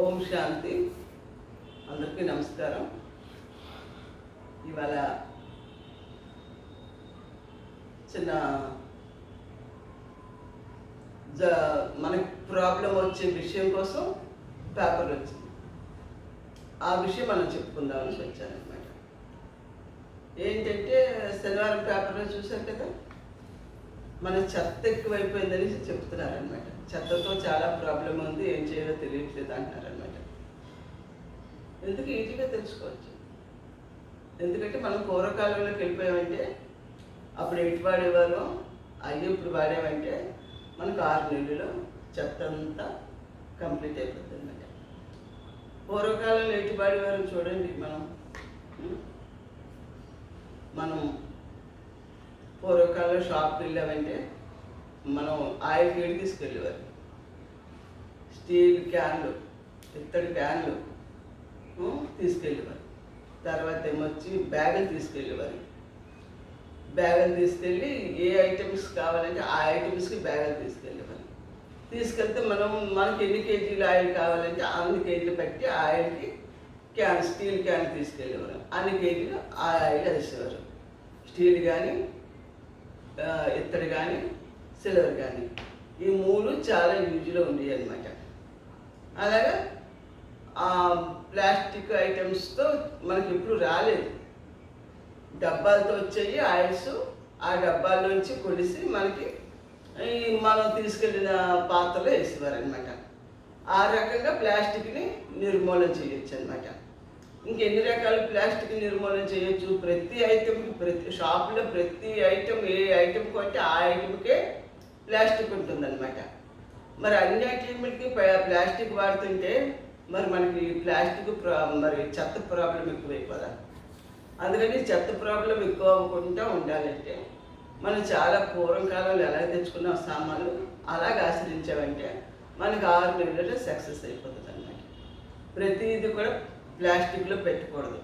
ఓం శాంతి. అందరికీ నమస్కారం. ఇవాళ చిన్న మనకి ప్రాబ్లం వచ్చే విషయం కోసం పేపర్ వచ్చింది. ఆ విషయం మనం చెప్పుకుందామని వచ్చానమాట. ఏంటంటే శనివారం పేపర్లో చూశారు కదా, మన చెత్త ఎక్కువైపోయిందని చెప్తున్నారనమాట. చెత్తతో చాలా ప్రాబ్లం ఉంది, ఏం చేయాలో తెలియట్లేదు అంటున్నారనమాట. ఎందుకు ఈజీగా తెలుసుకోవచ్చు. ఎందుకంటే మనం పూర్వకాలంలోకి వెళ్ళిపోయామంటే అప్పుడు ఎటు వాడేవారు, అయ్యి ఇప్పుడు వాడేమంటే మనకు 6 నెలల్లో చెత్త అంతా కంప్లీట్ అయిపోతుంది అనమాట. పూర్వకాలంలో ఎటు వాడేవారు చూడండి. మనం పూర్వకాలంలో షాప్కి వెళ్ళామంటే మనం ఆయిల్ గేడ్ తీసుకెళ్ళేవారు. స్టీల్ క్యాన్లు, ఇత్తడి క్యాన్లు తీసుకెళ్ళేవారు. తర్వాత ఏమొచ్చి బ్యాగులు తీసుకెళ్ళేవారు. బ్యాగులు తీసుకెళ్ళి ఏ ఐటమ్స్ కావాలంటే ఆ ఐటమ్స్కి బ్యాగులు తీసుకెళ్ళేవారు. తీసుకెళ్తే మనకి ఎన్ని కేజీలు ఆయిల్ కావాలంటే అన్ని కేజీలు పెట్టి ఆయిల్కి స్టీల్ క్యాన్ తీసుకెళ్ళేవారు. అన్ని కేజీలు ఆ ఆయిల్ వేసేవారు. స్టీల్ కానీ, ఇత్తడి కానీ, సిల్వర్ కానీ, ఈ 3 చాలా యూజ్లో ఉండేవి అనమాట. అలాగా ప్లాస్టిక్ ఐటమ్స్తో మనకి ఎప్పుడు రాలేదు. డబ్బాలతో వచ్చాయి ఆయిల్స్. ఆ డబ్బాల్లోంచి కొలిసి మనకి మనం తీసుకెళ్ళిన పాత్రలో వేసేవారు అనమాట. ఆ రకంగా ప్లాస్టిక్ని నిర్మూలన చేయొచ్చు అనమాట. ఇంకెన్ని రకాల ప్లాస్టిక్ నిర్మూలన చేయొచ్చు. ప్రతి ఐటెంకి, ప్రతి షాపులో ప్రతి ఐటెం, ఏ ఐటెం కొంటే ఆ ఐటెంకే ప్లాస్టిక్ ఉంటుందన్నమాట. మరి అన్ని ఐటెంలకి ప్లాస్టిక్ వాడుతుంటే మరి మనకి ప్లాస్టిక్ మరి చెత్త ప్రాబ్లం ఎక్కువైపోదా. అందుకని చెత్త ప్రాబ్లం ఎక్కువ అవ్వకుండా ఉండాలంటే మనం చాలా పూర్వం కాలంలో ఎలా తెచ్చుకున్న సామాన్లు అలాగ ఆశ్రయించామంటే మనకు 6 నెలల్లో సక్సెస్ అయిపోతుంది అన్నమాట. ప్రతిదీ కూడా ప్లాస్టిక్లో పెట్టకూడదు.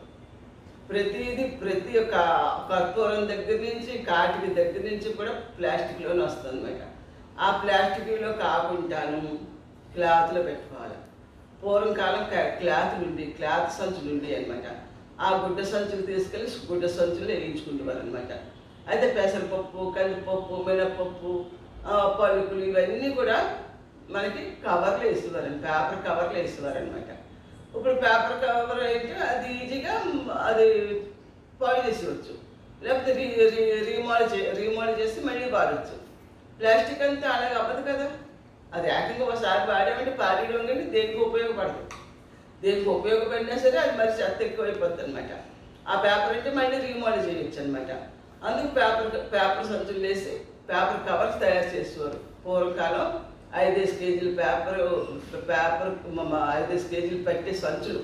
ప్రతి ఒక్క కర్పూరం దగ్గర నుంచి, కాటికి దగ్గర నుంచి కూడా ప్లాస్టిక్లోనే వస్తుంది అన్నమాట. ఆ ప్లాస్టిక్లో కాకుండాను క్లాత్లో పెట్టుకోవాలి. పూర్వం కాలం క్లాత్ సంచులు ఉండి అనమాట. ఆ గుడ్డ సంచులు తీసుకెళ్ళి గుడ్డ సంచులు వేయించుకుంటున్నారు అనమాట. అయితే పెసరపప్పు, కందిపప్పు, మినపప్పు, పలుకులు ఇవన్నీ కూడా మనకి కవర్లు వేసేవారండి. పేపర్ కవర్లు వేసేవారనమాట. ఇప్పుడు పేపర్ కవర్ అయితే అది ఈజీగా అది పాడు చేసేవచ్చు, లేకపోతే రీమోడల్ చేసి మళ్ళీ వాడచ్చు. ప్లాస్టిక్ అంతా అలాగే అవ్వదు కదా. అది ఏకంగా ఒకసారి వాడామంటే పాడేయడం కానీ దేనికి ఉపయోగపడదు. దేనికి ఉపయోగపడినా సరే అది మరి చెత్త ఎక్కువైపోతుంది అనమాట. ఆ పేపర్ అంటే మళ్ళీ రీమోడల్ చేయొచ్చు అనమాట. అందుకు పేపర్ సంచులు వేసి పేపర్ కవర్స్ తయారు చేసేవారు. పూర్వకాలం 5 కేజీల పేపర్ 5 కేజీలు పెట్టి సంచులు,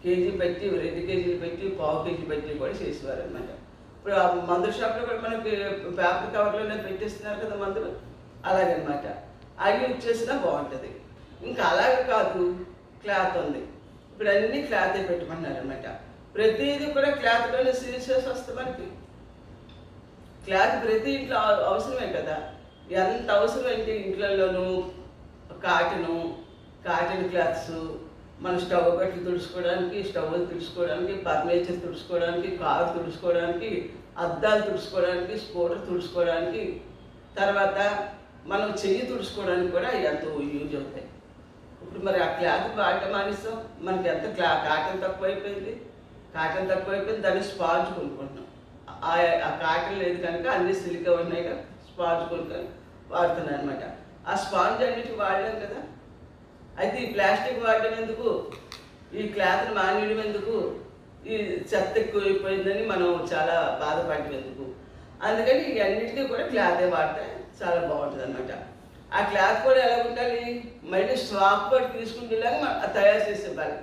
కేజీ పెట్టి, 2 కేజీలు పెట్టి, 1/2 కేజీ పెట్టి కూడా చేసేవారు అనమాట. ఇప్పుడు ఆ మందుల షాప్లో కూడా మనకి పేపర్ కవర్లోనే పెట్టిస్తున్నారు కదా మందులు, అలాగనమాట. అవి యూజ్ చేసినా బాగుంటుంది. ఇంకా అలాగే కాదు, క్లాత్ ఉంది. ఇప్పుడు అన్నీ క్లాతే పెట్టమన్నారు అనమాట. ప్రతిదీ కూడా క్లాత్లోనే సీల్ చేసి వస్తుంది మనకి. క్లాత్ ప్రతి ఇంట్లో అవసరమే కదా. ఎంత అవసరం అంటే ఇంట్లలోనూ కాటన్ క్లాత్స్, మన స్టవ్ గట్లు తుడుచుకోవడానికి, స్టవ్లు తుడుచుకోవడానికి, ఫర్నిచర్ తుడుచుకోవడానికి, కారు తుడుచుకోవడానికి, అద్దాలు తుడుచుకోవడానికి, స్కూటర్ తుడుచుకోవడానికి, తర్వాత మనం చెయ్యి తుడుచుకోవడానికి కూడా ఎంతో యూజ్ అవుతాయి. ఇప్పుడు మరి ఆ క్లాత్ వాడటం మానేస్తాం. మనకి ఎంత కాటన్ తక్కువైపోయింది. దాన్ని స్పాంజ్ కొనుక్కుంటున్నాం. ఆ కాటన్ లేదు కనుక అన్ని సిలికా ఉన్నాయి కదా, స్పాంజ్ కొనుక్కొని వాడుతున్నాను అనమాట. ఆ స్పాంజ్ అన్నిటికీ వాడలేం కదా. అయితే ఈ ప్లాస్టిక్ వాడడం ఎందుకు, ఈ క్లాత్ని మానేయడం ఎందుకు, ఈ చెత్త ఎక్కువైపోయిందని మనం చాలా బాధపడడం ఎందుకు. అందుకని ఈ అన్నిటికీ కూడా క్లాతే వాడితే చాలా బాగుంటుంది అనమాట. ఆ క్లాత్ కూడా ఎలా ఉండాలి, మళ్ళీ స్వాప్ కూడా తీసుకుంటేలాగా తయారు చేసి ఇవ్వాలి.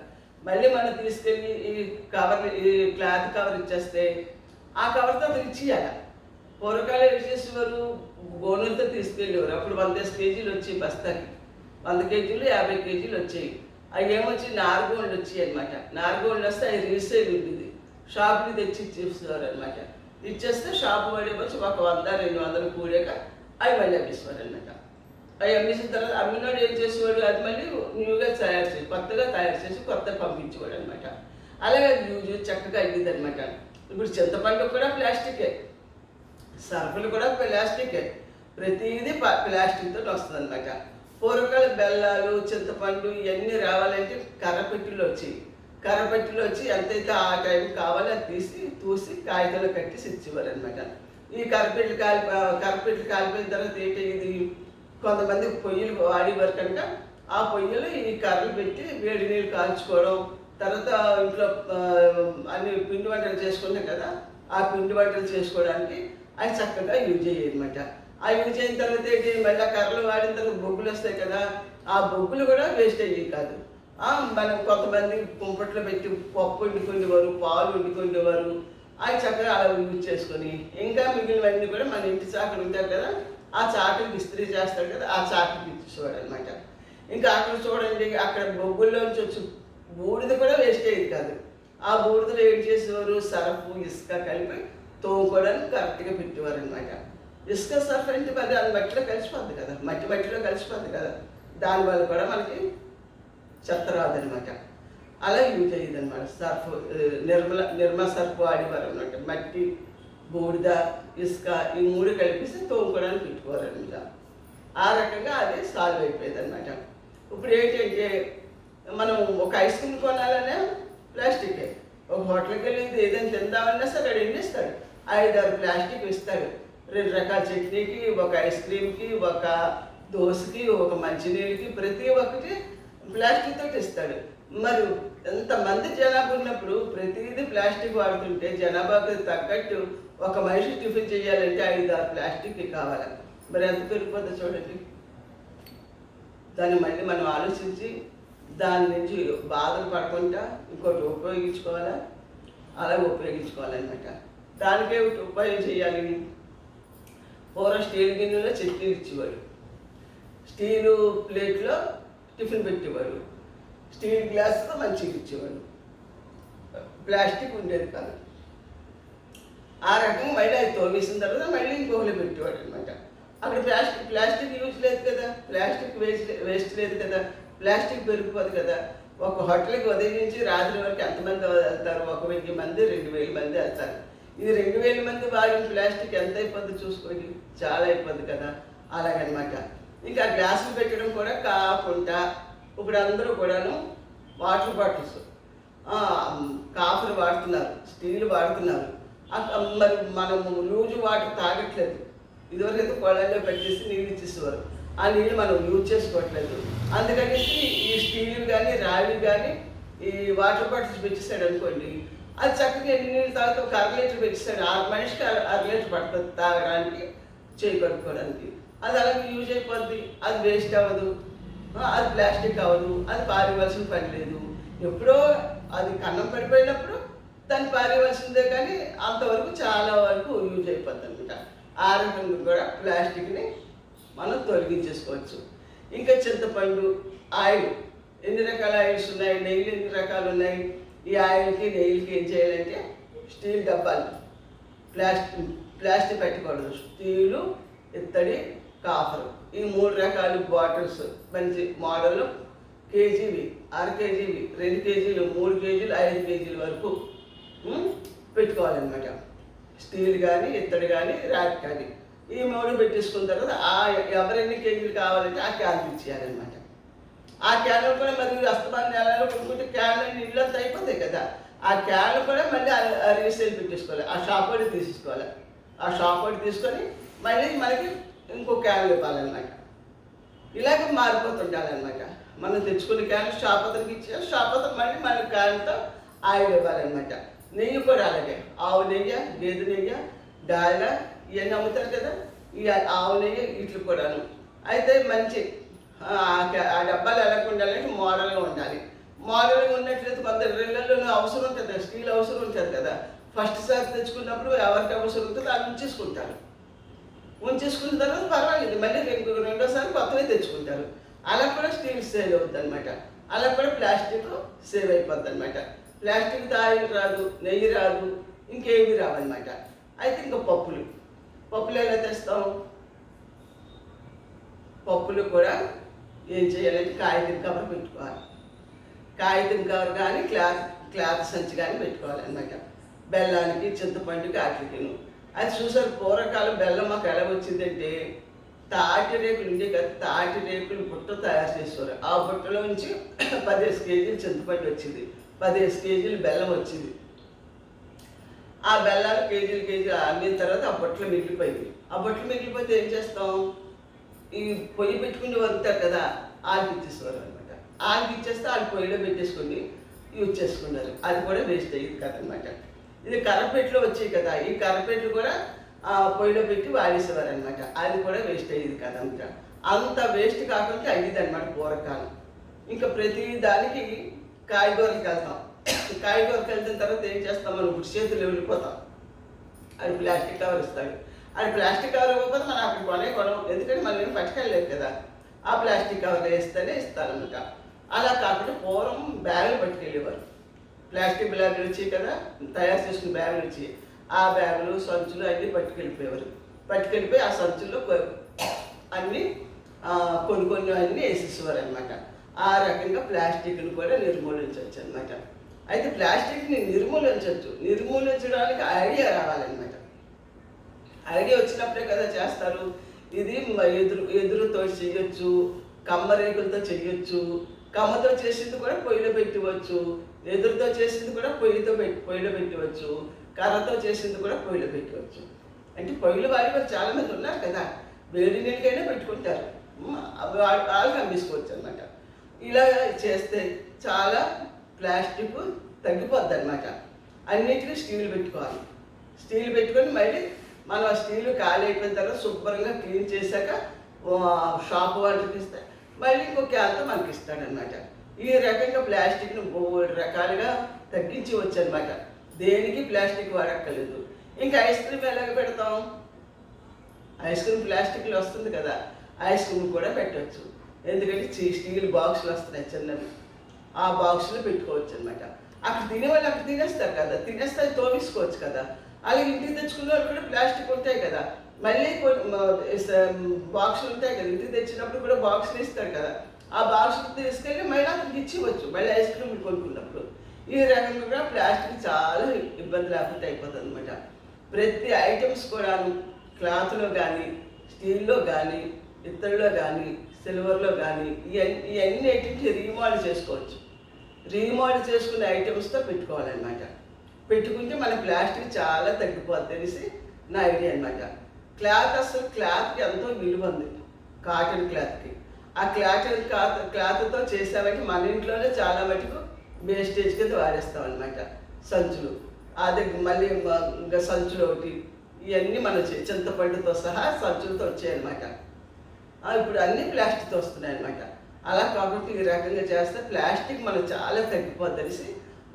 మళ్ళీ మనం తీసుకెళ్ళి ఈ క్లాత్ కవర్ ఇచ్చేస్తే ఆ కవర్తో అది ఇచ్చేయాలి. పూర్వకాలం ఏం చేసేవారు, గోనెలతో తీసుకెళ్ళేవారు. అప్పుడు 100 కేజీలు వచ్చాయి బస్తాకి. 100 కేజీలు 50 కేజీలు వచ్చాయి. అవి ఏమొచ్చి నార్గోళ్ళు వచ్చాయి అనమాట. నార్గోళ్ళు వస్తే అవి రీసేల్ ఉంటుంది. షాప్ని తెచ్చి ఇచ్చేసేవారు అనమాట. ఇచ్చేస్తే షాపు వాడే వచ్చి ఒక 100-200 కూడాక అవి మళ్ళీ అప్పిస్తారు అనమాట. అవి అమ్మేసిన తర్వాత అమ్మినోడు ఏం చేసేవాడు, అది మళ్ళీ న్యూగా తయారు చేసి కొత్తగా తయారు చేసి కొత్త పంపించేవాడు అనమాట. అలాగే యూజ్ చక్కగా అయ్యింది అనమాట. ఇప్పుడు చింతపండు కూడా ప్లాస్టికే, సరుకులు కూడా ప్లాస్టికే, ప్రతిదీ ప్లాస్టిక్తో వస్తుంది అనమాట. పూర్వకాల బెల్లాలు చింతపండు ఇవన్నీ రావాలంటే కర్రపెట్టిలో వచ్చి ఎంతైతే ఆ టైం కావాలో అది తూసి కాగితంలో కట్టి ఇచ్చేవారు అనమాట. ఈ కర్రపెట్లు కాలిపోయిన తర్వాత ఏంటి, ఇది కొంతమంది పొయ్యిలు వాడేవారు కనుక ఆ పొయ్యిలు ఈ కర్రలు పెట్టి వేడి నీళ్ళు కాల్చుకోవడం, తర్వాత ఇంట్లో అన్ని పిండి వంటలు చేసుకున్నాం కదా, ఆ పిండి వంటలు చేసుకోవడానికి అవి చక్కగా యూజ్ అయ్యాయి అనమాట. ఆ యూజ్ అయిన తర్వాత ఏంటి, మళ్ళీ ఆ కర్రలు వాడిన తర్వాత బొగ్గులు వస్తాయి కదా, ఆ బొగ్గులు కూడా వేస్ట్ అయ్యేవి కాదు. మనం కొంతమంది కుంపట్లో పెట్టి పప్పు వండుకునేవారు, పాలు వండుకునేవారు, అవి చక్కగా అలా యూజ్ చేసుకొని ఇంకా మిగిలినవన్నీ కూడా మన ఇంటి చాకులు ఉంటారు కదా, ఆ చాకులకి ఇస్త్రీ చేస్తాడు కదా, ఆ చాకులకి ఇచ్చేవాడు అనమాట. ఇంకా అక్కడ చూడండి, అక్కడ బొగ్గుల్లోంచి వచ్చి బూడిద కూడా వేస్ట్ అయ్యేది కాదు. ఆ బూడిదలో ఏం చేసేవారు, సరఫు ఇసుక కలిపి తోముకోవడానికి కరెక్ట్గా పెట్టేవారు అనమాట. ఇసుక సర్ఫ్ అంటే మరి అది మట్టిలో కలిసిపోద్ది కదా, మట్టిలో కలిసిపోద్ది కదా, దానివల్ల కూడా మనకి చెత్త రాదనమాట. అలా యూజ్ అయ్యేది అనమాట. సర్ఫ్ నిర్మా సర్ఫ్ వాడేవారు అనమాట. మట్టి, బూడిద, ఇసుక ఈ మూడు కలిపేసి తోముకోవడానికి పెట్టుకోవాలి అనమాట. ఆ రకంగా అది సాల్వ్ అయిపోయేది అనమాట. ఇప్పుడు ఏంటంటే మనం ఒక ఐస్ క్రీమ్ కొనాలనే ప్లాస్టికే, ఒక హోటల్కి వెళ్ళి ఏదైనా తిందామన్నా సరే అక్కడ ఎన్ని ఇస్తాడు, 5-6 ప్లాస్టిక్ ఇస్తాడు. 2 రకాల చట్నీకి, ఒక ఐస్ క్రీమ్కి, ఒక దోశకి, ఒక మంచినీళ్ళకి, ప్రతి ఒక్కటి ప్లాస్టిక్ తోటి ఇస్తాడు. మరి ఎంతమంది జనాభా ఉన్నప్పుడు ప్రతిదీ ప్లాస్టిక్ వాడుతుంటే జనాభాకి తగ్గట్టు ఒక మనిషి టిఫిన్ చేయాలంటే 5-6 ప్లాస్టిక్ కావాలి. మరి ఎంత పెరిగిపోతుందో చూడండి. దాన్ని మళ్ళీ మనం ఆలోచించి దాని నుంచి బాధలు పడకుండా ఇంకోటి ఉపయోగించుకోవాలా, అలా ఉపయోగించుకోవాలన్నమాట. దానికే ఉపాయం చేయాలి. పూర్వం స్టీల్ గిన్నెలో చట్నీలు ఇచ్చేవాడు, స్టీలు ప్లేట్లో టిఫిన్ పెట్టేవాడు, స్టీల్ గ్లాస్లో మంచిగా ఇచ్చేవాడు, ప్లాస్టిక్ ఉండేది కాదు. ఆ రకంగా మళ్ళీ అది తోమేసిన తర్వాత మళ్ళీ ఇంకొకరు పెట్టేవాడు అనమాట. అక్కడ ప్లాస్టిక్ యూజ్ లేదు కదా, ప్లాస్టిక్ వేస్ట్ లేదు కదా, ప్లాస్టిక్ పెరిగిపోదు కదా. ఒక హోటల్కి ఉదయం నుంచి రాత్రి వరకు ఎంతమంది వెళ్తారు, 1000 మంది 2000 మంది వెళ్తారు. ఇది 2000 మంది వాడిన ప్లాస్టిక్ ఎంత అయిపోద్ది చూసుకోండి, చాలా అయిపోద్ది కదా. అలాగనమాట. ఇంకా గ్లాసులు పెట్టడం కూడా కాకుండా ఇప్పుడు అందరూ కూడాను వాటర్ బాటిల్స్, కాఫర్ వాడుతున్నారు, స్టీల్ వాడుతున్నారు. మరి మనము లూజు వాటర్ తాగట్లేదు. ఇదివరకైతే కొళాయిలో పెట్టేసి నీళ్ళు ఇచ్చేసేవారు, ఆ నీళ్ళు మనం యూజ్ చేసుకోవట్లేదు. అందుకనేసి ఈ స్టీల్ కానీ రావి కానీ ఈ వాటర్ బాటిల్స్ పెట్టేసాడు అనుకోండి, అది చక్కగా ఎన్ని నీళ్ళు తాగితే ఒక 1/2 లీటర్ పెట్టేస్తాడు. మనిషికి 1/2 లీటర్ పడుతుంది తాగడానికి, చేయి కట్టుకోవడానికి. అది అలాగే యూజ్ అయిపోద్ది, అది వేస్ట్ అవ్వదు, అది ప్లాస్టిక్ అవ్వదు, అది పారేయవలసిన పని లేదు. ఎప్పుడో అది కన్నం పడిపోయినప్పుడు దాన్ని పారేయవలసిందే, కానీ అంతవరకు చాలా వరకు యూజ్ అయిపోద్ది అనమాట. ఆ రకంగా కూడా ప్లాస్టిక్ని మనం తొలగించేసుకోవచ్చు. ఇంకా చింతపండు, ఆయిల్, ఎన్ని రకాల ఆయిల్స్ ఉన్నాయి, నెయ్యిలు ఎన్ని రకాలు ఉన్నాయి. ఈ ఆయిల్కి నెయ్యిలకి ఏం చేయాలంటే స్టీల్ డబ్బాలు, ప్లాస్టిక్ పెట్టకూడదు. స్టీలు, ఇత్తడి, కాఫర్, ఈ 3 రకాల బాటిల్స్ మంచి మోడల్ కేజీవి, 1/2 కేజీవి, 2 కేజీలు, 3 కేజీలు, 5 కేజీల వరకు పెట్టుకోవాలన్నమాట. స్టీల్ కానీ, ఇత్తడి కానీ, రాక్ కానీ, ఈ 3 పెట్టేసుకున్న తర్వాత ఎవరెన్ని కేజీలు కావాలంటే ఆ క్యాన్ ఇచ్చేయాలన్నమాట. ఆ క్యాన్లు కూడా మరి అస్తమాన నెలలో కొనుక్కుంటే క్యాన్లు ఇల్లంతా అయిపోతాయి కదా, ఆ క్యాన్లు కూడా మళ్ళీ రీసేల్ పెట్టేసుకోవాలి. ఆ షాప్ వాడికి తీసుకోవాలి, ఆ షాప్ వాడికి తీసుకొని మళ్ళీ మనకి ఇంకో క్యాన్లు ఇవ్వాలన్నమాట. ఇలాగే మారిపోతుండాలన్నమాట. మనం తెచ్చుకునే క్యాన్లు షాప్ అతనికి ఇచ్చారు, షాప్ అతను మళ్ళీ మన క్యాన్తో ఆయిల్ ఇవ్వాలన్నమాట. నెయ్యి కూడా అలాగే, ఆవు నెయ్యి, గేదె నెయ్యి, డాల ఇవన్నీ అమ్ముతారు కదా, ఈ ఆవు నెయ్యి ఇట్లు కూడాను. అయితే మంచి ఆ డబ్బాలు ఎలా ఉండాలంటే మోడల్గా ఉండాలి. మోడల్గా ఉన్నట్లయితే కొందరు ఇళ్ళల్లోనూ అవసరం ఉంటుంది, స్టీల్ అవసరం ఉంటుంది కదా. ఫస్ట్ సారి తెచ్చుకున్నప్పుడు ఎవరికి అవసరం ఉంటుందో అది ఉంచేసుకున్న తర్వాత పర్వాలేదు, మళ్ళీ రెండోసారి కొత్తగా తెచ్చుకుంటారు. అలా కూడా స్టీల్ సేవ్ అవుతుంది అనమాట. అలా కూడా ప్లాస్టిక్ సేవ్ అయిపోద్ది అనమాట. ప్లాస్టిక్ ఆయిల్ రాదు, నెయ్యి రాదు, ఇంకేమీ రావన్నమాట. అయితే ఇంకా పప్పులు ఎలా తెస్తాం, పప్పులు కూడా ఏం చేయాలంటే కాగితం కవర్ పెట్టుకోవాలి. కాగితం కవర్ కానీ క్లాత్ సంచి కానీ పెట్టుకోవాలన్నమాట. బెల్లానికి చింతపండుకి వాటికిను. అది చూసారు పూర్వకాలం బెల్లం మాకు ఎలా వచ్చిందంటే తాటి రేకులు ఉండే కదా, తాటి రేకులు బుట్ట తయారు చేసేవారు. ఆ బుట్టలో నుంచి 15 కేజీలు చింతపండు వచ్చింది, 15 కేజీలు బెల్లం వచ్చింది. ఆ బెల్లాలు కేజీలు అమ్మిన తర్వాత ఆ బుట్టలు మిగిలిపోయింది. ఆ బుట్టలు మిగిలిపోతే ఏం చేస్తాం, ఈ పొయ్యి పెట్టుకుని వదులుతారు కదా, ఆళ్ళకి ఇచ్చేసేవారు అనమాట. ఆళ్ళకి ఇచ్చేస్తే వాళ్ళు పొయ్యిలో పెట్టేసుకొని యూజ్ చేసుకున్నారు. అది కూడా వేస్ట్ అయ్యేది కదనమాట. ఇది కర్రపెట్లో వచ్చాయి కదా, ఈ కర్రపెట్లు కూడా పొయ్యిలో పెట్టి వాడేసేవారు అనమాట. అది కూడా వేస్ట్ అయ్యేది కదంట. అంత వేస్ట్ కాకుండా అయ్యేది అనమాట పూర్వకాలం. ఇంకా ప్రతి దానికి కాయగూరకి వెళ్తాం. కాయగూరకి వెళ్తున్న తర్వాత ఏం చేస్తాం, మనం ఇప్పుడు చేతులు వెళ్ళిపోతాం. అది ప్లాస్టిక్ కవర్ ఇస్తాడు. అది ప్లాస్టిక్ కవర్ ఇవ్వకపోతే మనం అక్కడ కొనం, ఎందుకంటే మనం ఏం పట్టుకెళ్ళలేదు కదా. ఆ ప్లాస్టిక్ కవర్ వేస్తేనే ఇస్తారనమాట. అలా కాకుండా పూర్వం బ్యాగులు పట్టుకెళ్ళేవారు. ప్లాస్టిక్ బ్యాగులు వచ్చాయి కదా, తయారు చేసుకున్న బ్యాగులు వచ్చి ఆ బ్యాగులు సంచులు అన్నీ పట్టుకెళ్ళిపోయి ఆ సంచుల్లో అన్నీ కొన్ని అన్నీ వేసేసేవారు అనమాట. ఆ రకంగా ప్లాస్టిక్ని కూడా నిర్మూలించవచ్చు అనమాట. అయితే ప్లాస్టిక్ని నిర్మూలించడానికి ఐడియా రావాలన్నమాట. ఐడియా వచ్చినప్పుడే కదా చేస్తారు. ఇది ఎదురుతో చేయొచ్చు, కమ్మరేకులతో చేయొచ్చు, కమ్మతో చేసింది కూడా పొయ్యిలో పెట్టవచ్చు, ఎదురుతో చేసింది కూడా పొయ్యిలో పెట్టవచ్చు, కర్రతో చేసింది కూడా పొయ్యిలో పెట్టవచ్చు. అంటే పొయ్యిలు వాడి చాలామంది ఉన్నారు కదా, వేడి నీళ్ళకైనా పెట్టుకుంటారు, వాళ్ళకి అమ్మేసుకోవచ్చు అనమాట. ఇలా చేస్తే చాలా ప్లాస్టిక్ తగ్గిపోద్ది అనమాట. అన్నిటికీ స్టీల్ పెట్టుకోవాలి. స్టీల్ పెట్టుకొని మళ్ళీ మనం ఆ స్టీల్ ఖాళీ అయిపోయిన తర్వాత శుభ్రంగా క్లీన్ చేశాక షాప్ వాళ్ళకి ఇస్తే మళ్ళీ ఇంకో క్యాన్తో మనకి ఇస్తాడనమాట. ఈ రకంగా ప్లాస్టిక్ను 3 రకాలుగా తగ్గించవచ్చు అనమాట. దేనికి ప్లాస్టిక్ వాడక్కర్లేదు. ఇంకా ఐస్ క్రీమ్ ఎలాగ పెడతాం, ఐస్ క్రీమ్ ప్లాస్టిక్లో వస్తుంది కదా, ఐస్ క్రీమ్ కూడా పెట్టవచ్చు. ఎందుకంటే స్టీల్ బాక్సులు వస్తున్నాయి చిన్నవి, ఆ బాక్సులో పెట్టుకోవచ్చు అనమాట. అక్కడ తినేవాళ్ళు అక్కడ తినేస్తారు కదా, తినేస్తే తోమిసుకోవచ్చు కదా. అలాగే ఇంటికి తెచ్చుకున్న వాళ్ళు కూడా ప్లాస్టిక్ ఉంటాయి కదా, మళ్ళీ బాక్సులు ఉంటాయి కదా, ఇంటికి తెచ్చినప్పుడు కూడా బాక్సులు ఇస్తారు కదా, ఆ బాక్సులు తీసుకెళ్ళి మళ్ళీ అతనికి ఇచ్చివచ్చు మళ్ళీ ఐస్ క్రీమ్ కొనుక్కున్నప్పుడు. ఈ రకంగా కూడా ప్లాస్టిక్ చాలా ఇబ్బంది లేకుండా అయిపోతుంది అనమాట. ప్రతి ఐటమ్స్ కూడాను క్లాత్లో కానీ, స్టీల్లో కానీ, ఇత్తడిలో కానీ, సిల్వర్లో కానీ ఇవన్నీ ఐటమ్స్ రీమోడల్ చేసుకోవచ్చు. రీమోడల్ చేసుకునే ఐటమ్స్తో పెట్టుకోవాలన్నమాట. పెట్టుకుంటే మన ప్లాస్టిక్ చాలా తగ్గిపోద్ది అనేసి నా ఐడియా అనమాట. క్లాత్కి ఎంతో విలువ ఉంది, కాటన్ క్లాత్కి. ఆ క్లాత్తో చేసామంటే మన ఇంట్లోనే చాలా మటుకు వేస్టేజ్ కింద వాడేస్తాం అనమాట. సంచులు, అది మళ్ళీ ఇంకా సంచులు ఒకటి, ఇవన్నీ మన చింతపండుతో సహా సంచులతో వచ్చాయన్నమాట. ఇప్పుడు అన్నీ ప్లాస్టిక్తో వస్తున్నాయి అనమాట. అలా కాబట్టి ఈ రకంగా చేస్తే ప్లాస్టిక్ మనకు చాలా తగ్గిపోద్ది అనేసి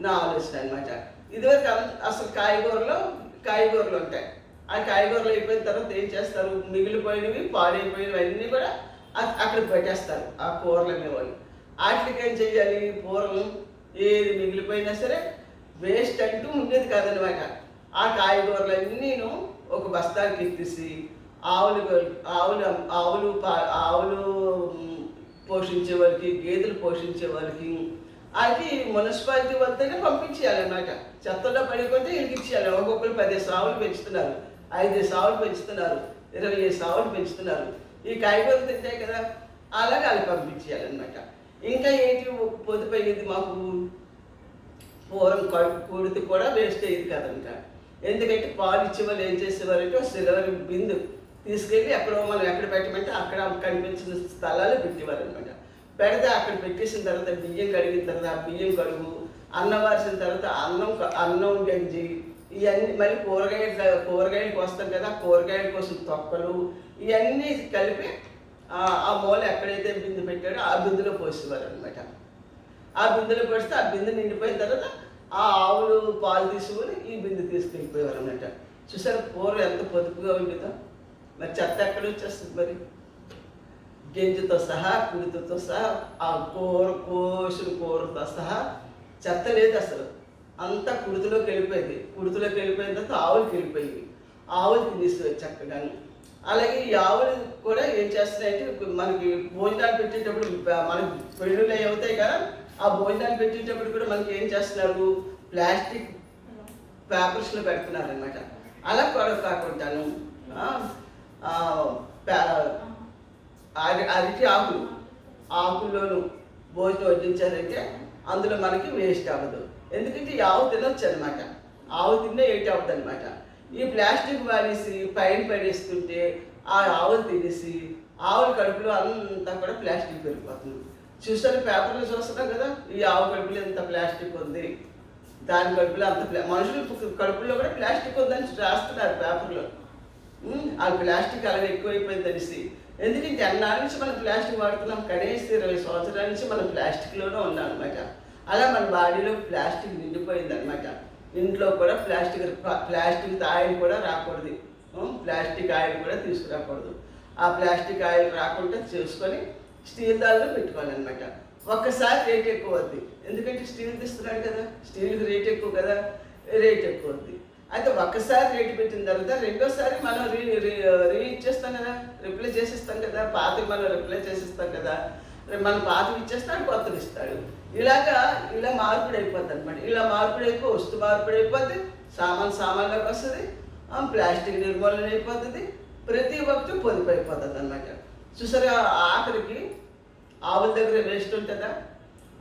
నా ఆలోచన అనమాట. ఇదివరకు అసలు కాయగూరలు ఉంటాయి. ఆ కాయగూరలు అయిపోయిన తర్వాత ఏం చేస్తారు, మిగిలిపోయినవి పాడైపోయినవి అన్నీ కూడా అక్కడ పెట్టేస్తారు ఆ కూరలు అనేవాళ్ళు. వాటికి ఏం చెయ్యాలి, కూరలు ఏది మిగిలిపోయినా సరే వేస్ట్ అంటూ ఉండేది కాదనమాట. ఆ కాయగూరలన్నీను ఒక బస్తానికి ఎత్తేసి ఆవులు పోషించే వాళ్ళకి, గేదెలు పోషించే వాళ్ళకి, అది మున్సిపాలిటీ వద్దనే పంపించేయాలన్నమాట. చెత్తలో పడిపోతే వీళ్ళకి ఇచ్చేయాలి. ఒక్కొక్కరు 10 ఆవులు పెంచుతున్నారు, 5 ఆవులు పెంచుతున్నారు, 20 ఆవులు పెంచుతున్నారు. ఈ కాయగూరలు తింటాయి కదా, అలాగే వాళ్ళు పంపించేయాలన్నమాట. ఇంకా ఏంటి పొదుపయ్యేది మాకు, పూరం కూడితే కూడా వేస్ట్ అయ్యేది కదంట. ఎందుకంటే పాలు ఇచ్చే వాళ్ళు ఏం చేసేవారంటే సిల్వర్ బిందు తీసుకెళ్ళి మనం ఎక్కడ పెట్టమంటే అక్కడ కనిపించిన స్థలాలు పెట్టేవారు అనమాట. పెడితే అక్కడ పెట్టేసిన తర్వాత బియ్యం కడిగిన తర్వాత ఆ బియ్యం కడుగు, అన్నం వారిసిన తర్వాత అన్నం గంజి, ఇవన్నీ మళ్ళీ కూరగాయలకు వస్తాం కదా, కూరగాయల కోసం తొక్కలు ఇవన్నీ కలిపి ఆ మూల ఎక్కడైతే బిందు పెట్టాడో ఆ బిందులో పోసేవారు అనమాట. ఆ బిందులో పోస్తే ఆ బిందు నిండిపోయిన తర్వాత ఆ ఆవులు పాలు తీసుకొని ఈ బిందు తీసుకెళ్ళిపోయేవారు అన్నమాట. చూసారు కూర ఎంత పొదుపుగా ఉండేదో. మరి చెత్త ఎక్కడ వచ్చేస్తుంది, మరి గింజతో సహా, కుడితో సహా, ఆ కోసిన కూరతో సహా చెత్త లేదు అసలు. అంతా కుడితిలోకి వెళ్ళిపోయింది. కుడితిలోకి వెళ్ళిపోయిన తర్వాత ఆవులకి వెళ్ళిపోయింది. ఆవులు తినేసి చక్కగాను అలాగే ఈ ఆవులు కూడా ఏం చేస్తున్నాయంటే మనకి భోజనాలు పెట్టేటప్పుడు మనకి పెళ్ళిళ్ళు అవి అవుతాయి కదా, ఆ భోజనాలు పెట్టేటప్పుడు కూడా మనకి ఏం చేస్తున్నారు, ప్లాస్టిక్ పేపర్స్లో పెడుతున్నారు అనమాట. అలా కూడా కాకుండాను అరటి ఆకుల్లోనూ భోజనం వడ్డించారంటే అందులో మనకి వేస్ట్ అవ్వదు. ఎందుకంటే ఈ ఆవు తినొచ్చు అనమాట, ఆవు తిన్నా ఏంటి అవ్వదు అనమాట. ఈ ప్లాస్టిక్ వాడేసి పైన పడేస్తుంటే ఆ ఆవులు తినేసి ఆవుల కడుపులో అంతా కూడా ప్లాస్టిక్ పెరిగిపోతుంది. చూసారు, పేపర్లో చూస్తున్నాం కదా, ఈ ఆవు కడుపులో ఎంత ప్లాస్టిక్ ఉంది, దాని కడుపులో అంత మనుషుల కడుపులో కూడా ప్లాస్టిక్ ఉందని రాస్తున్నారు పేపర్లో. ఆ ప్లాస్టిక్ అలాగే ఎక్కువైపోయింది అనేసి. ఎందుకంటే అన్నాళ్ళ నుంచి మనం ప్లాస్టిక్ వాడుతున్నాం, కనీసం 20 సంవత్సరాల నుంచి మనం ప్లాస్టిక్లోనే ఉన్నాం అనమాట. అలా మన బాడీలో ప్లాస్టిక్ నిండిపోయింది అనమాట. ఇంట్లో కూడా ప్లాస్టిక్ ఆయిల్ కూడా రాకూడదు, ప్లాస్టిక్ ఆయిల్ కూడా తీసుకురాకూడదు. ఆ ప్లాస్టిక్ ఆయిల్ రాకుండా చేసుకొని స్టీల్ దానిలో పెట్టుకోవాలన్నమాట. ఒక్కసారి రేట్ ఎక్కువ అవుద్ది, ఎందుకంటే స్టీల్ తీస్తున్నాడు కదా, స్టీల్కి రేట్ ఎక్కువ కదా, రేట్ ఎక్కువ అవుద్ది. అయితే ఒక్కసారి రేటు పెట్టిన తర్వాత రెండోసారి మనం ఇచ్చేస్తాం కదా, రిప్లై చేసేస్తాం కదా, పాతకి మనం రిప్లై చేసేస్తాం కదా, మనం పాతకి ఇచ్చేస్తాడు, కొత్తది ఇస్తాడు. ఇలా మార్పిడి అయిపోద్ది అనమాట. ఇలా మార్పిడి అయిపోయి వస్తు మార్పిడి అయిపోద్ది, సామాన్లోకి వస్తుంది, ప్లాస్టిక్ నిర్మూలన అయిపోతుంది, ప్రతి ఒక్కటి పొదుపు అయిపోతుంది అనమాట. చూసారా, ఆఖరికి ఆవుల దగ్గర వేస్ట్ ఉంటుందా,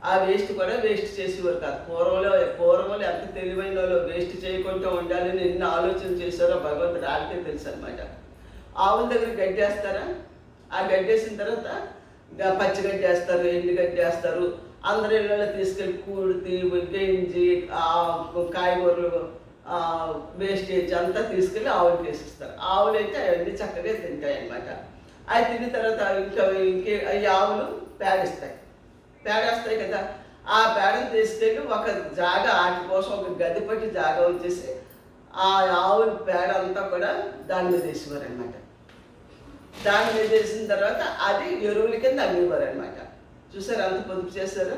ఆ వేస్ట్ కూడా వేస్ట్ చేసేవారు కాదు. పూర్వంలో ఎంత తెలివైన వాళ్ళు వేస్ట్ చేయకుండా ఉండాలని ఎన్ని ఆలోచన చేశారో భగవంతుడు వాళ్ళకే తెలుసు అనమాట. ఆవుల దగ్గర గడ్డి వేస్తారా, ఆ గడ్డి వేసిన తర్వాత పచ్చిగడ్డి వేస్తారు, ఎండుగడ్డి వేస్తారు. అందరి ఇళ్ళలో తీసుకెళ్ళి కూడితి గెంజి కాయగూరలు వేస్టేజ్ అంతా తీసుకెళ్ళి ఆవులకి వేసిస్తారు. ఆవులు అయితే అవన్నీ చక్కగా తింటాయి అన్నమాట. అవి తిన్న తర్వాత ఈ ఆవులు పేడేస్తాయి కదా, ఆ పేడను తీసుకెళ్ళి ఒక జాగా వాటి కోసం ఒక గది పట్టి జాగా వచ్చేసి ఆ ఆవుల పేడ అంతా కూడా దాని మీద వేసేవారు అనమాట. దాని మీద వేసిన తర్వాత అది ఎరువుల కింద అమ్మేవారు అనమాట. చూసారు అంత పొదుపు చేశారు.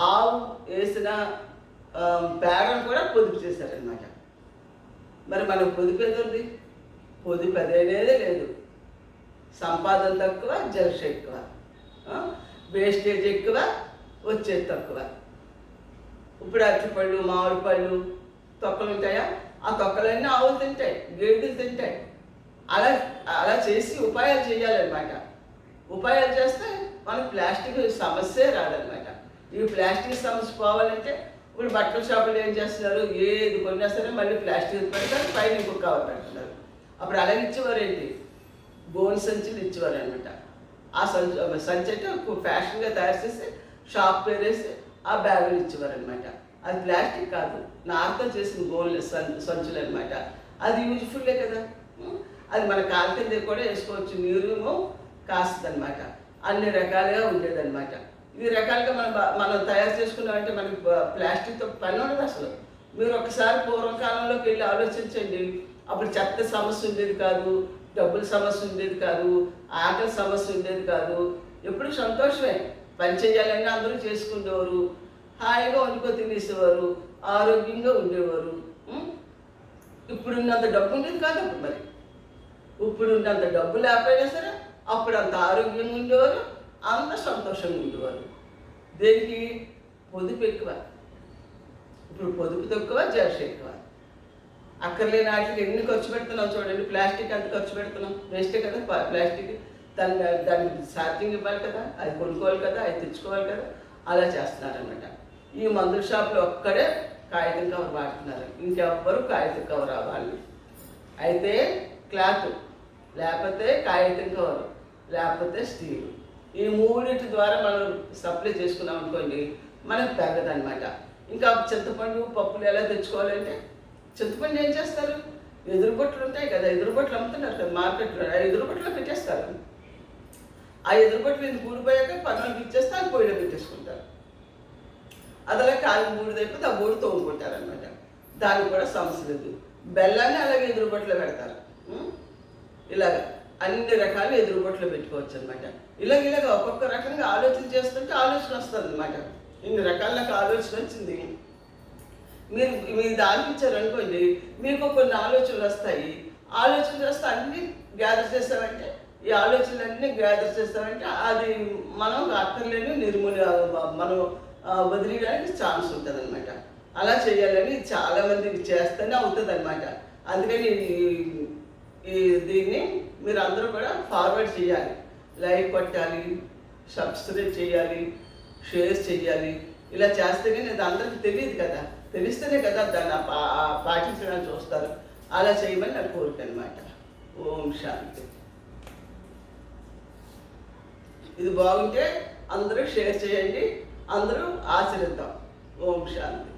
ఆవు వేసిన పేడను కూడా పొదుపు చేశారనమాట. మరి మనకు పొదుపు ఏది, పొదుపు అదేనేదే లేదు. సంపాదన తక్కువ, జలస ఎక్కువ, వేస్టేజ్ ఎక్కువ, వచ్చేది తక్కువ. ఇప్పుడు అరటిపళ్ళు, మామిడి పళ్ళు తొక్కలు ఉంటాయా, ఆ తొక్కలన్నీ ఆవులు తింటాయి, గేదెలు తింటాయి. అలా చేసి ఉపాయాలు చేయాలన్నమాట. ఉపాయాలు చేస్తే మనకు ప్లాస్టిక్ సమస్యే రాదనమాట. ఈ ప్లాస్టిక్ సమస్య పోవాలంటే ఇప్పుడు బట్టల షాపులు ఏం చేస్తున్నారు, ఏది కొన్నా సరే మళ్ళీ ప్లాస్టిక్ పెడతారు, పైన ఇంకొక కవర్ పెడుతున్నారు. అప్పుడు అలాగే ఇచ్చేవారు ఏంటి, గోను సంచులు ఇచ్చేవారు అనమాట. ఆ సంచి అంటే ఫ్యాషన్గా తయారు చేసి షాప్ పేరేసి ఆ బ్యాగులు ఇచ్చేవారు అనమాట. అది ప్లాస్టిక్ కాదు, నారుతో చేసిన గోన్లు సంచులు అనమాట. అది యూజ్ఫుల్లే కదా, అది మన కాళ్ళ కింద కూడా వేసుకోవచ్చు, నీరు కాస్తుంది అనమాట. అన్ని రకాలుగా ఉండేదన్నమాట. ఈ రకాలుగా మనం తయారు చేసుకున్నామంటే మనకి ప్లాస్టిక్తో పని ఉండదు అసలు. మీరు ఒకసారి పూర్వకాలంలోకి వెళ్ళి ఆలోచించండి, అప్పుడు చెత్త సమస్య ఉండేది కాదు, డబ్బుల సమస్య ఉండేది కాదు, ఆకలి సమస్య ఉండేది కాదు. ఎప్పుడు సంతోషమే, పని చేయాలని అందరూ చేసుకునేవారు, హాయిగా వండుకో తినేసేవారు, ఆరోగ్యంగా ఉండేవారు. ఇప్పుడున్నంత డబ్బు ఉండేది కాదు అప్పుడు. మరి ఇప్పుడున్నంత డబ్బు లేకపోయినా సరే అప్పుడు అంత ఆరోగ్యంగా ఉండేవారు, అంత సంతోషంగా ఉండేవారు. దేనికి, పొదుపు ఎక్కువ. ఇప్పుడు పొదుపు తక్కువ, జలస ఎక్కువ. అక్కర్లేని వాటికి ఎన్ని ఖర్చు పెడుతున్నాం చూడండి. ప్లాస్టిక్ అంత ఖర్చు పెడుతున్నాం, వేస్టే కదా ప్లాస్టిక్. దానికి ఛార్జింగ్ ఇవ్వాలి కదా, అది కొనుక్కోవాలి కదా, అది తెచ్చుకోవాలి కదా, అలా చేస్తున్నారనమాట. ఈ మందుల షాపులో ఒక్కడే కాగితం కవర్ వాడుతున్నారు, ఇంకెవ్వరు కాగితం కవర్ అవ్వాలి. అయితే క్లాత్, లేకపోతే కాగితం కవర్, లేకపోతే స్టీల్, ఈ మూడింటి ద్వారా మనం సప్లై చేసుకున్నాం అనుకోండి, మనకు తగ్గదనమాట. ఇంకా చింతపండు, పప్పులు ఎలా తెచ్చుకోవాలంటే, చింతపండు ఏం చేస్తారు, ఎదురుబొట్లు ఉంటాయి కదా, ఎదురుబొట్లు అమ్ముతున్నారు కదా మార్కెట్లో, ఆ ఎదురుబొట్లో పెట్టేస్తారు. ఆ ఎదురుబొట్లు ఇది కూడిపోయాక పన్నులకు ఇచ్చేస్తే అది పొయ్యిలో పెట్టేసుకుంటారు. అదలా కాలు బూడిదైపోతే ఆ బూడి తోముకుంటారు అనమాట. దానికి కూడా సమస్య లేదు. బెల్లాన్ని అలాగే ఎదురుబొట్లో పెడతారు. ఇలాగ అన్ని రకాలు ఎదురుబొట్లో పెట్టుకోవచ్చు అనమాట. ఇలాగ ఒక్కొక్క రకంగా ఆలోచన చేస్తుంటే ఆలోచన వస్తుంది అనమాట. ఇన్ని రకాల నాకు ఆలోచన వచ్చింది, మీరు దానికి ఇచ్చారనుకోండి, మీకు కొన్ని ఆలోచనలు వస్తాయి. ఆలోచన చేస్తే అన్నీ గ్యాదర్ చేస్తామంటే, ఈ ఆలోచనలన్నీ గ్యాదర్ చేస్తామంటే అది మనం అక్కర్లేని మనం వదిలేయడానికి ఛాన్స్ ఉంటుందన్నమాట. అలా చేయాలని చాలామందికి చేస్తేనే అవుతుందన్నమాట. అందుకని దీన్ని మీరు అందరూ కూడా ఫార్వర్డ్ చేయాలి, లైక్ కొట్టాలి, సబ్స్క్రైబ్ చేయాలి, షేర్ చేయాలి. ఇలా చేస్తేనే ఇది అందరికీ తెలియదు కదా, తెలిస్తేనే కదా దాన్ని పాటించడానికి చూస్తారు. అలా చేయమని నాకు కోరిక అనమాట. ఓం శాంతి. ఇది బాగుంటే అందరూ షేర్ చేయండి, అందరూ ఆచరిద్దాం. ఓం శాంతి.